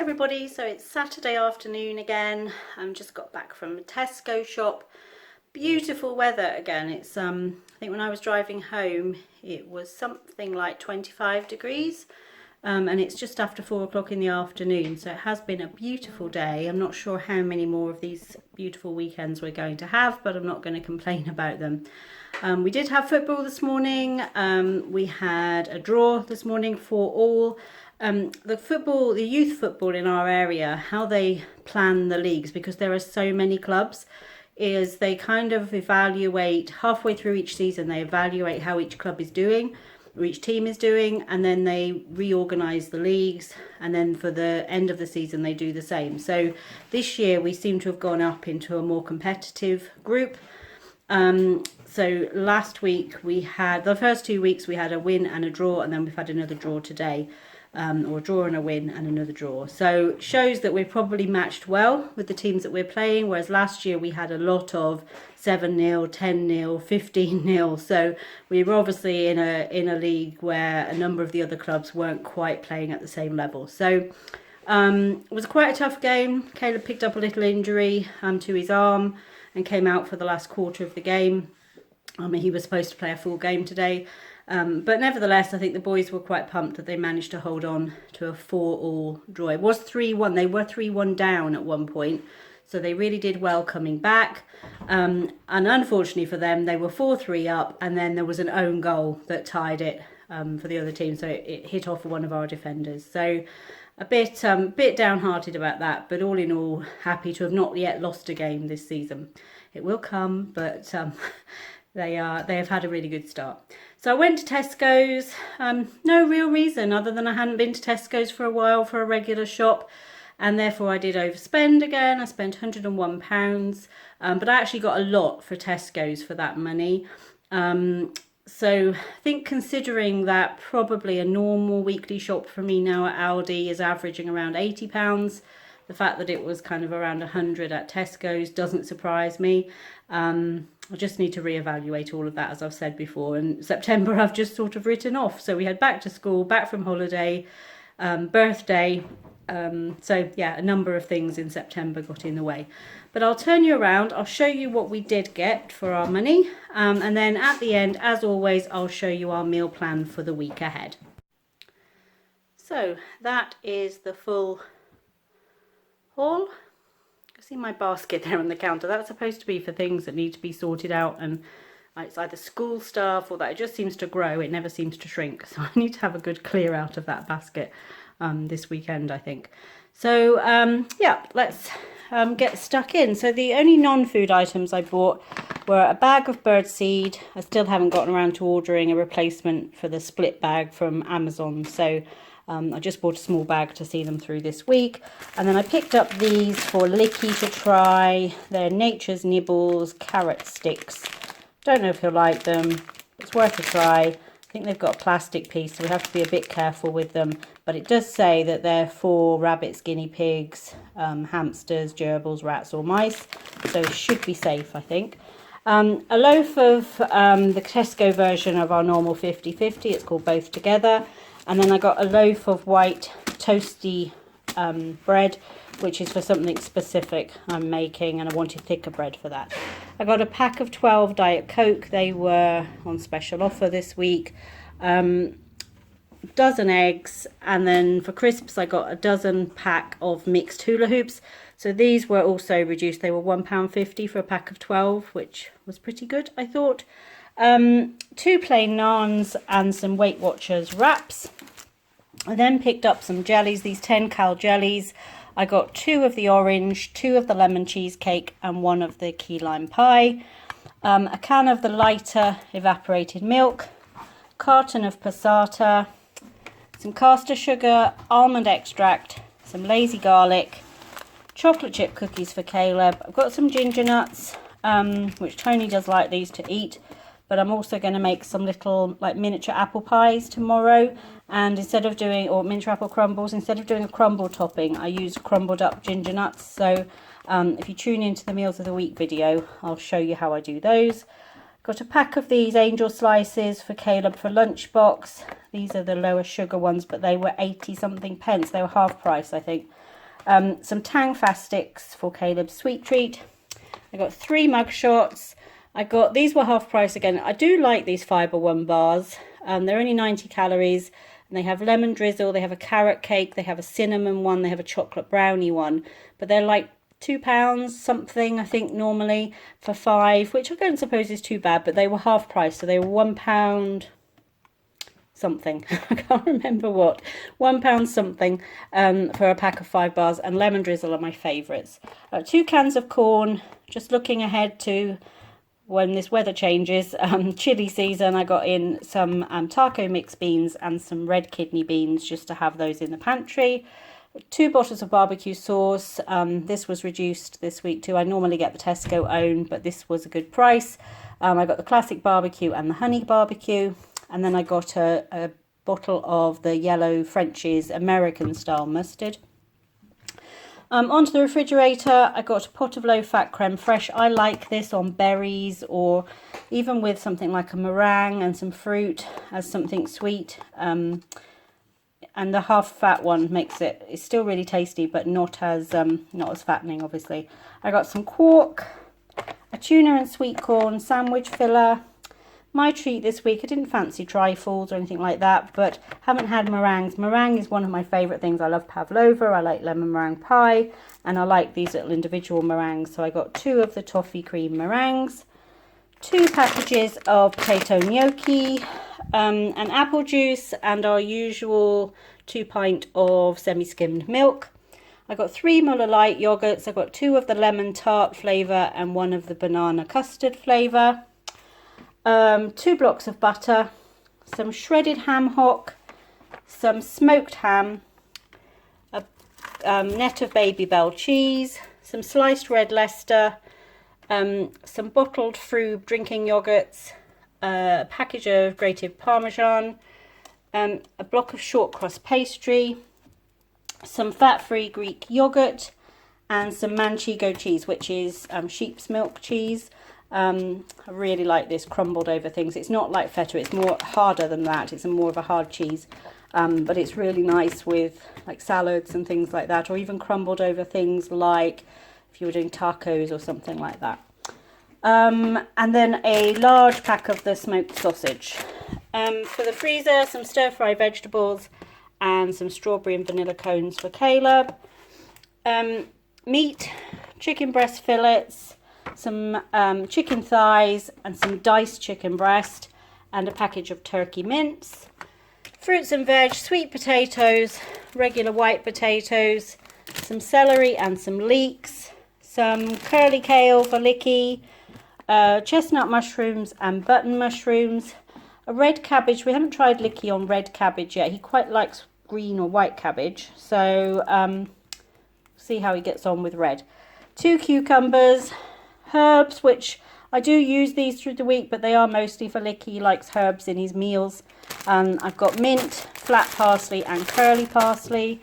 everybody, so it's Saturday afternoon again. I've just got back from a Tesco shop. Beautiful weather again. It's I think when I was driving home it was something like 25 degrees and it's just after 4 o'clock in the afternoon, so it has been a beautiful day. I'm not sure how many more of these beautiful weekends we're going to have, but I'm not going to complain about them. We did have football this morning. We had a draw this morning for all. The youth football in our area, how they plan the leagues, because there are so many clubs, is they kind of evaluate halfway through each season. They evaluate how each club is doing, or each team is doing, and then they reorganize the leagues, and then for the end of the season they do the same. So this year we seem to have gone up into a more competitive group. So last week we had, the first 2 weeks we had a win and a draw, and then we've had another draw today. Or a draw and a win and another draw. So it shows that we're probably matched well with the teams that we're playing, whereas last year we had a lot of 7-0, 10-0, 15-0. So we were obviously in a league where a number of the other clubs weren't quite playing at the same level. So it was quite a tough game. Caleb picked up a little injury to his arm and came out for the last quarter of the game. He was supposed to play a full game today. But nevertheless, I think the boys were quite pumped that they managed to hold on to a 4-4 draw. It was 3-1. They were 3-1 down at one point, so they really did well coming back. And unfortunately for them, they were 4-3 up, and then there was an own goal that tied it for the other team, so it hit off one of our defenders. So a bit downhearted about that, but all in all, happy to have not yet lost a game this season. It will come, but they have had a really good start. So I went to Tesco's, no real reason other than I hadn't been to Tesco's for a while for a regular shop, and therefore I did overspend again. I spent £101, but I actually got a lot for Tesco's for that money. So I think, considering that probably a normal weekly shop for me now at Aldi is averaging around £80, the fact that it was kind of around 100 at Tesco's doesn't surprise me. I just need to reevaluate all of that, as I've said before. And September I've just sort of written off. So we had back to school, back from holiday, birthday. So yeah, a number of things in September got in the way. But I'll turn you around. I'll show you what we did get for our money. And then at the end, as always, I'll show you our meal plan for the week ahead. So that is the full haul. See my basket there on the counter. That's supposed to be for things that need to be sorted out, and it's either school stuff or that it just seems to grow. It never seems to shrink. So I need to have a good clear out of that basket this weekend, I think. So yeah, let's get stuck in. So the only non-food items I bought were a bag of birdseed. I still haven't gotten around to ordering a replacement for the split bag from Amazon. So I just bought a small bag to see them through this week. And then I picked up these for Licky to try. They're Nature's Nibbles carrot sticks. Don't know if he'll like them. It's worth a try. I think they've got a plastic piece, so we have to be a bit careful with them. But it does say that they're for rabbits, guinea pigs, hamsters, gerbils, rats or mice. So it should be safe, I think. A loaf of the Tesco version of our normal 50/50. It's called Both Together. And then I got a loaf of white toasty bread, which is for something specific I'm making, and I wanted thicker bread for that. I got a pack of 12 Diet Coke. They were on special offer this week. Dozen eggs, and then for crisps I got a dozen pack of mixed hula hoops. So these were also reduced. They were £1.50 for a pack of 12, which was pretty good, I thought. 2 plain naans and some Weight Watchers wraps. I then picked up some jellies, these 10 cal jellies. I got 2 of the orange, 2 of the lemon cheesecake, and 1 of the key lime pie. A can of the lighter evaporated milk, carton of passata, some caster sugar, almond extract, some lazy garlic, chocolate chip cookies for Caleb. I've got some ginger nuts, which Tony does like these to eat. But I'm also going to make some little like miniature apple pies tomorrow, and instead of doing, or miniature apple crumbles, instead of doing a crumble topping, I used crumbled up ginger nuts. So if you tune into the Meals of the Week video, I'll show you how I do those. Got a pack of these angel slices for Caleb for lunchbox. These are the lower sugar ones, but they were 80 something pence. They were half price, I think. Some Tang Fast sticks for Caleb's sweet treat. I got 3 mug shots. I got, these were half price again. I do like these Fibre One bars. They're only 90 calories and they have lemon drizzle, they have a carrot cake, they have a cinnamon one, they have a chocolate brownie one, but they're like £2 something, I think, normally for 5, which I don't suppose is too bad, but they were half price, so they were £1 something. I can't remember what. £1 something for a pack of 5 bars, and lemon drizzle are my favourites. 2 cans of corn, just looking ahead to when this weather changes, chili season. I got in some taco mixed beans and some red kidney beans just to have those in the pantry. 2 bottles of barbecue sauce. This was reduced this week too. I normally get the Tesco own, but this was a good price. I got the classic barbecue and the honey barbecue, and then I got a bottle of the yellow French's American style mustard. Onto the refrigerator, I got a pot of low-fat creme fraiche. I like this on berries or even with something like a meringue and some fruit as something sweet. And the half-fat one makes it's still really tasty, but not as fattening, obviously. I got some quark, a tuna and sweet corn sandwich filler. My treat this week, I didn't fancy trifles or anything like that, but haven't had meringues. Meringue is one of my favourite things. I love pavlova, I like lemon meringue pie, and I like these little individual meringues. So I got 2 of the toffee cream meringues, 2 packages of potato gnocchi, an apple juice, and our usual 2 pint of semi-skimmed milk. I got 3 Muller Light yogurts. I got 2 of the lemon tart flavour and 1 of the banana custard flavour. 2 blocks of butter, some shredded ham hock, some smoked ham, a net of Baby Bell cheese, some sliced red Leicester, some bottled Frube drinking yogurts, a package of grated Parmesan, a block of short crust pastry, some fat-free Greek yogurt, and some manchego cheese, which is sheep's milk cheese. I really like this crumbled over things. It's not like feta, it's more harder than that. It's more of a hard cheese, but it's really nice with like salads and things like that, or even crumbled over things like if you were doing tacos or something like that. And then a large pack of the smoked sausage. For the freezer, some stir-fry vegetables and some strawberry and vanilla cones for Caleb. Meat, chicken breast fillets, some chicken thighs and some diced chicken breast, and a package of turkey mince. Fruits and veg, sweet potatoes, regular white potatoes, some celery and some leeks, some curly kale for Licky, chestnut mushrooms and button mushrooms, a red cabbage. We haven't tried Licky on red cabbage yet. He quite likes green or white cabbage, so see how he gets on with red. 2 cucumbers, herbs, which I do use these through the week, but they are mostly for Licky. He likes herbs in his meals. I've got mint, flat parsley and curly parsley.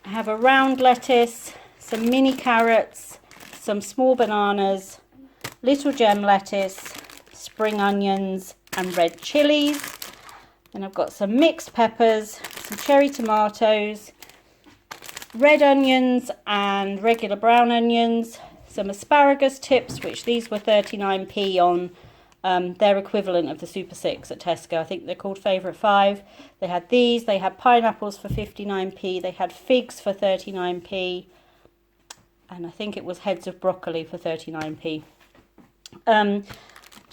I have a round lettuce, some mini carrots, some small bananas, little gem lettuce, spring onions and red chilies. Then I've got some mixed peppers, some cherry tomatoes, red onions and regular brown onions, some asparagus tips, which these were 39p on their equivalent of the Super 6 at Tesco. I think they're called Favourite 5. They had these, they had pineapples for 59p, they had figs for 39p, and I think it was heads of broccoli for 39p. Don't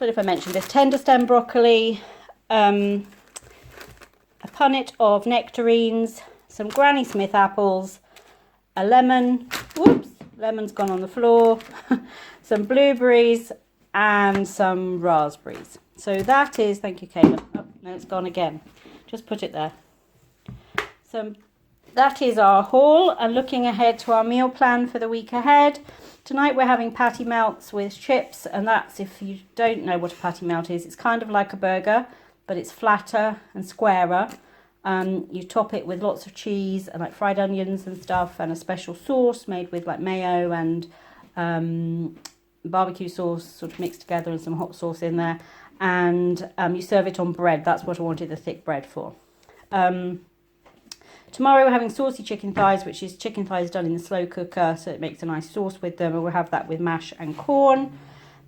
know if I mentioned this, tender stem broccoli, a punnet of nectarines, some Granny Smith apples, a lemon, whoops, lemon's gone on the floor, some blueberries and some raspberries. So that is, thank you Caleb, oh no, it's gone again, just put it there. So that is our haul, and looking ahead to our meal plan for the week ahead. Tonight we're having patty melts with chips, and that's, if you don't know what a patty melt is, it's kind of like a burger, but it's flatter and squarer. You top it with lots of cheese and like fried onions and stuff, and a special sauce made with like mayo and barbecue sauce sort of mixed together, and some hot sauce in there, and you serve it on bread. That's what I wanted the thick bread for. Tomorrow we're having saucy chicken thighs, which is chicken thighs done in the slow cooker, so it makes a nice sauce with them, and we'll have that with mash and corn.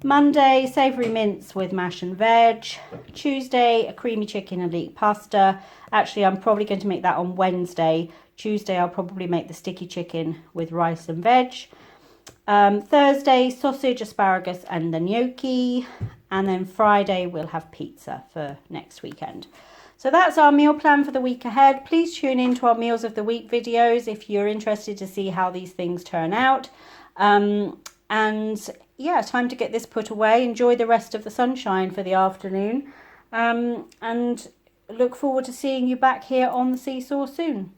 Monday, savoury mince with mash and veg. Tuesday, a creamy chicken and leek pasta. Actually, I'm probably going to make that on Wednesday. Tuesday, I'll probably make the sticky chicken with rice and veg. Thursday, sausage, asparagus and the gnocchi. And then Friday, we'll have pizza for next weekend. So that's our meal plan for the week ahead. Please tune in to our Meals of the Week videos if you're interested to see how these things turn out. And yeah, time to get this put away. Enjoy the rest of the sunshine for the afternoon. And look forward to seeing you back here on the seesaw soon.